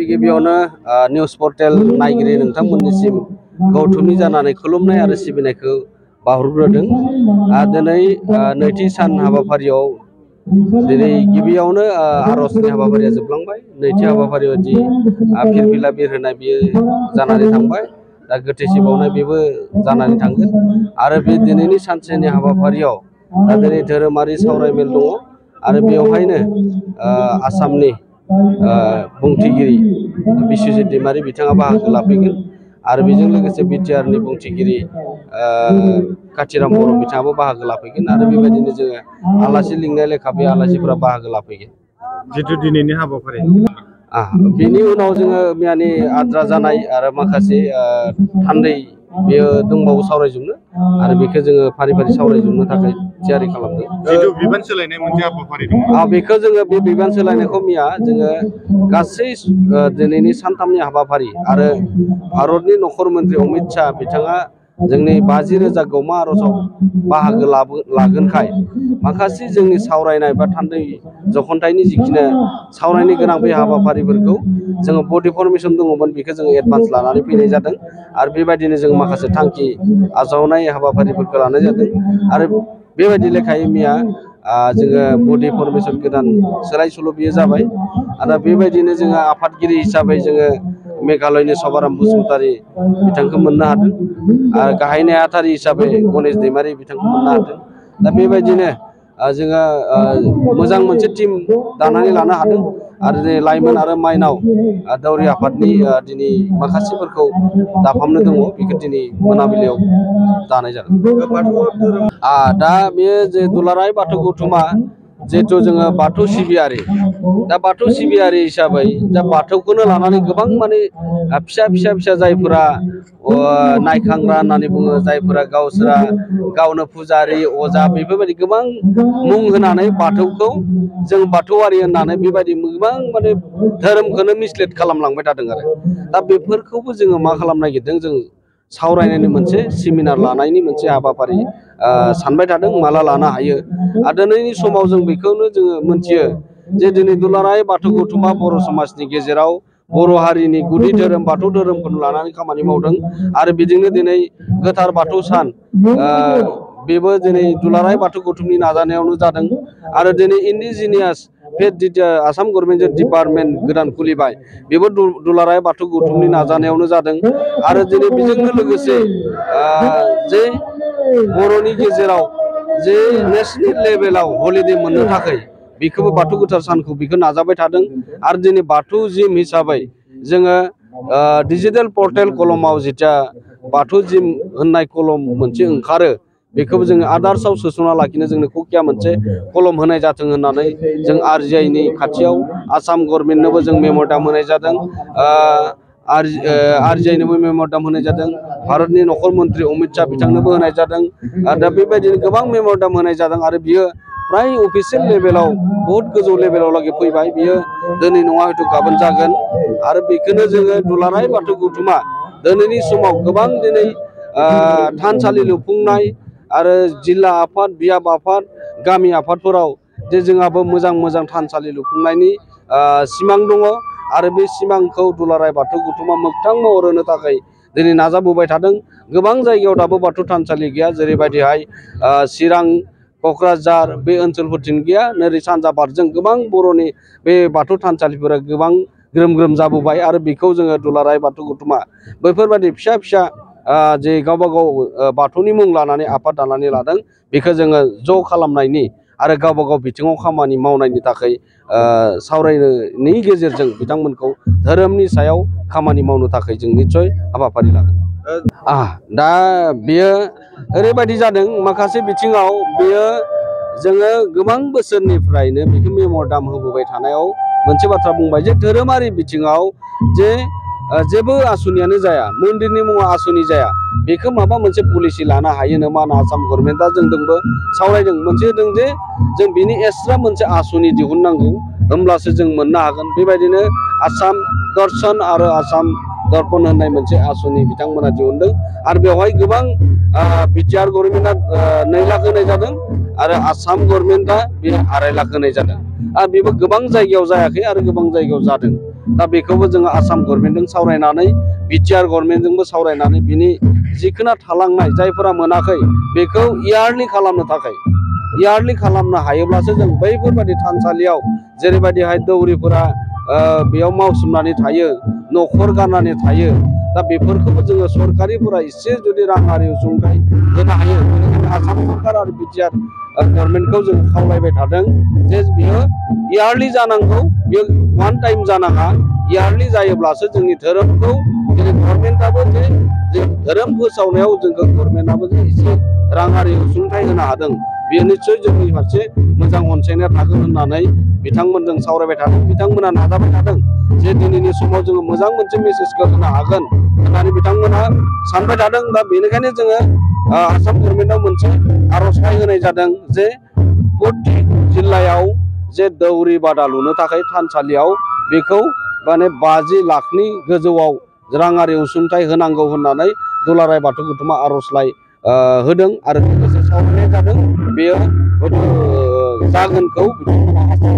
गिबियावनो news portal नायगिरि नोंथांमोननिसिम गौथुमनि जानानै खुलुमनाय आरो सिबिनायखौ बावहरग्रोदों। दिनै नैथि सान हाबाफारियाव दिनै गिबियावनो आर'जनि हाबाफारिया जोबलांबाय। नैथि हाबाफारियाव जि फिरफिला बिरहोनाय बियो जानानै थांबाय। दा गोथैसि बावनाय बेबो जानानै थांगोन आरो बे दिनैनि सानसेनि हाबाफारियाव दा दिनै धोरोमारि सावरायमेल दङ आरो बेवहायनो आसामनि बुंथिगिरि बिस्वजित दैमारि बिथाङा बाहागो लाफैगोन आरो बेजों लोगोसे बिटिआरनि बुंथिगिरि काथिराम बर' बिथाङाबो बाहागो लाफैगोन आरो बेबायदिनो जोङो आलासि लिंनाय लेखा बे आलासिफोरा बाहागो लाफैगोन। जिथु दिनैनि हाबाफारि बिनि उनाव जोङो मैयानि आद्रा जानाय आरो माखासे थान्दै बेयो दंबावो सावरायजोबनो आरो बेखौ जोङो फारि फारि सावरायजोबनो थाखाय थियारि खालामदों। जिथु बिबान सोलायनाय मोनसे हाबाफारि दङ बेखौ जोङो बे बिबान सोलायनायखौ मैया जोङो गासै दिनैनि सानथामनि हाबाफारि आरो भारतनि नखर मन्त्रि अमित शाह बिथाङा जोंनि 50,000 गौमा आर'जआव बाहागो लागोनखाय माखासे जोंनि सावरायनाय बा थान्दै जखन्थाइनि जिखिनि सावरायनो गोनां बे हाबाफारिफोरखौ जोङो बडि फर्मेसन दङमोन बेखौ जोङो एडभान्स लानानै फैनाय जादों आरो बेबायदिनो जों माखासे थांखि आजावनाय हाबाफारिफोरखौ लानाय जादों आरो बेबायदि लेखायै मैया जोङो बडि फर्मेसन गोदान सोलाय सोल' बियो जाबाय आरो बेबायदिनो जोङो आफादगिरि हिसाबै जोङो मेघालयनि सभाराम बसुमतारी बिथांखौ मोननो हादों आरो गाहाय नेहाथारि हिसाबै गणेश दैमारि बिथांखौ मोननो हादों। दा बेबायदिनो जोङो मोजां मोनसे टिम दानानै लानो हादों आरो दिनै लाइमोन आरो माइनाव दौरि आफादनि दिनै माखासेफोरखौ दाफामनो दङ बेखौ दिनै मोनाबिलियाव दानाय जादों। दा बेयो जे दुलाराय बाथौ गौथुमा जिहेथु जोङो बाथौ सिबियारि दा बाथौ सिबियारि हिसाबै दा बाथौखौनो लानानै गोबां माने फिसा फिसा फिसा जायफोरा नायखांग्रा होननानै बुङो जायफोरा गावसोरा गावनो फुजारि अजा बेफोरबायदि गोबां मुं होनानै बाथौखौ जों बाथौआरि होननानै बेबायदि गोबां माने धोरोमखौनो मिसलिड खालामलांबाय थादों आरो दा बेफोरखौबो जोङो मा खालामनो नागिरदों जों सावरायनायनि मोनसे सेमिनार लानायनि मोनसे हाबाफारि सानबाय थादों माला लानो हायो आरो दिनैनि समाव जों बेखौनो जोङो मोनथियो जे दिनै दुलाराय बाथौ गौथुमा बर' समाजनि गेजेराव बर' हारिनि गुदि धोरोम बाथौ धोरोमखौ लानानै खामानि मावदों आरो बेजोंनो दिनै गोथार बाथौ सान बेबो दिनै दुलाराय बाथौ गौथुमनि नाजानायावनो जादों आरो दिनै इन्डिजिनियास आसाम गभर्नमेन्टजों डिपार्टमेन्ट गोदान खुलिबाय बेबो दुलाराय बाथौ गौथुमनि नाजानायावनो जादों आरो दिनै बेजोंनो लोगोसे जे बर'नि गेजेराव जे नेसनेल लेभेलाव हलिडे मोननो थाखाय बेखौबो बाथौ गोथार सानखौ बेखौ नाजाबाय थादों आरो दिनै बाथौ जिम हिसाबै जोङो डिजिटेल पर्टेल कलमाव जिथिया बाथौ जिम होननाय कलम मोनसे ओंखारो बेखौबो जोङो आदार्सआव सोस'ना लाखिनो जोंनो कुकिया मोनसे कलम होनाय जाथों होननानै जों आरजिआइनि खाथियाव आसाम गभर्नमेन्टनोबो जों मेम'रेन्डाम होनाय जादों आरजिआइनोबो मेम'रेन्डाम होनाय जादों भारतनि नखर मन्त्रि अमित शाह बिथांनोबो होनाय जादों दा बेबायदिनो गोबां मेम'रेन्डाम होनाय जादों आरो बियो प्राय अफिसियेल लेभेलाव बहुत गोजौ लेभेलाव लागै फैबाय बियो दिनै नङा हयथ' गाबोन जागोन आरो बेखौनो जोङो दुलाराय बाथौ गौथुमा दिनैनि समाव गोबां दिनै थानसालि लुफुंनाय आरो जिल्ला आफाद बियाब आफाद गामि आफादफोराव जे जोंहाबो मोजां मोजां थानसालि लुफुंनायनि सिमां दङ आरो बे सिमांखौ दुलाराय बाथौ गौथुमा मोगथां महर होनो थाखाय दिनै नाजाबोबाय थादों। गोबां जायगायाव दाबो बाथौ थानसालि गैया जेरैबायदिहाय चिरां क'क्राझार बे ओनसोलफोरथिं गैया नोरै सानजा भारतजों गोबां बर'नि बे बाथौ थानसालिफोरा गोबां ग्रोम ग्रोम जाबोबाय आरो बेखौ जोङो दुलाराय बाथौ गौथुमा बैफोरबायदि फिसा फिसा जे गावबा गाव बाथौनि मुं लानानै आफाद दानानै लादों बेखौ जोङो ज' खालामनायनि आरो गावबा गाव बिथिङाव खामानि मावनायनि थाखाय सावरायनायनि गेजेरजों बिथांमोनखौ धोरोमनि सायाव खामानि मावनो थाखाय जों निस्सय हाबाफारि लागोन। दा बेयो ओरैबायदि जादों माखासे बिथिङाव बेयो जोङो गोबां बोसोरनिफ्रायनो बेखौ मेम'रेन्डाम होबोबाय थानायाव मोनसे बाथ्रा बुंबाय जे धोरोमारि बिथिङाव जे जेबो आसुनियानो जाया मन्दिरनि मुङाव आसुनि जाया बेखौ माबा मोनसे पलिसि लानो हायो नामा होनना आसाम गभर्नमेन्टआ जोंजोंबो सावरायदों। मोनसे होदों जे जों बिनि एक्सट्रा मोनसे आसुनि दिहुननांगौ, होमब्लासो जों मोननो हागोन। बेबायदिनो आसाम दर्शन आरो आसाम दर्पण होननाय मोनसे आसुनि बिथांमोना दिहुनदों आरो बेवहाय गोबां बिटिआर गभर्नमेन्टआ 2 लाख होनाय जादों आरो आसाम गभर्नमेन्टआ बे 2.5 लाख होनाय जादों आरो बेबो गोबां जायगायाव जायाखै आरो गोबां जायगायाव जादों। दा बेखौबो जोङो आसाम गभर्नमेन्टजों सावरायनानै बिटिआर गभर्नमेन्टजोंबो सावरायनानै बिनि जिखुनु थालांनाय जायफोरा मोनाखै बेखौ इयारलि खालामनो थाखाय इयारलि खालामनो हायोब्लासो जों बैफोरबायदि थानसालियाव जेरैबायदिहाय दौरिफोरा बेयाव मावसोमनानै थायो, न'खर गारनानै थायो, दा बेफोरखौबो जोङो सरकारिफोरा एसे जुदि राङारि अनसुंथाइ होनो हायो। बेनिखायनो आसाम सरकार आरो बिटिआर गभर्नमेन्टखौ जों खावलायबाय थादों जे बियो इयारलि जानांगौ, बियो वान टाइम जानाङा। इयारलि जायोब्लासो जोंनि धोरोमखौ जोंनि गभर्नमेन्टआबो जे धोरोम फोसावनायाव जोंखौ गभर्नमेन्टआबो जे एसे राङारि अनसुंथाइ होनो हादों, बेयो निस्सय जोंनि फारसे मोजां अनसायनाय थागोन होननानै बिथांमोनजों सावरायबाय थादों। बिथांमोना नाजाबाय थादों जे दिनैनि समाव जोङो मोजां मोनसे मेसेजखौ होनो हागोन होननानै बिथांमोना सानबाय थादों। दा बेनिखायनो जोङो आसाम गभर्नमेन्टआव मोनसे आर'जलाइ होनाय जादों जे प्रति जिल्लायाव जे दौरि बादा लुनो थाखाय थानसालियाव बेखौ माने 50 लाखनि गोजौआव राङारि अनसुंथाइ होनांगौ होननानै दुलाराय बाथौ गौथुमा आर'जलाइ होदों आरो लोगोसे सावरायनाय जादों। बेयो जागोनखौ बिथांमोना आसा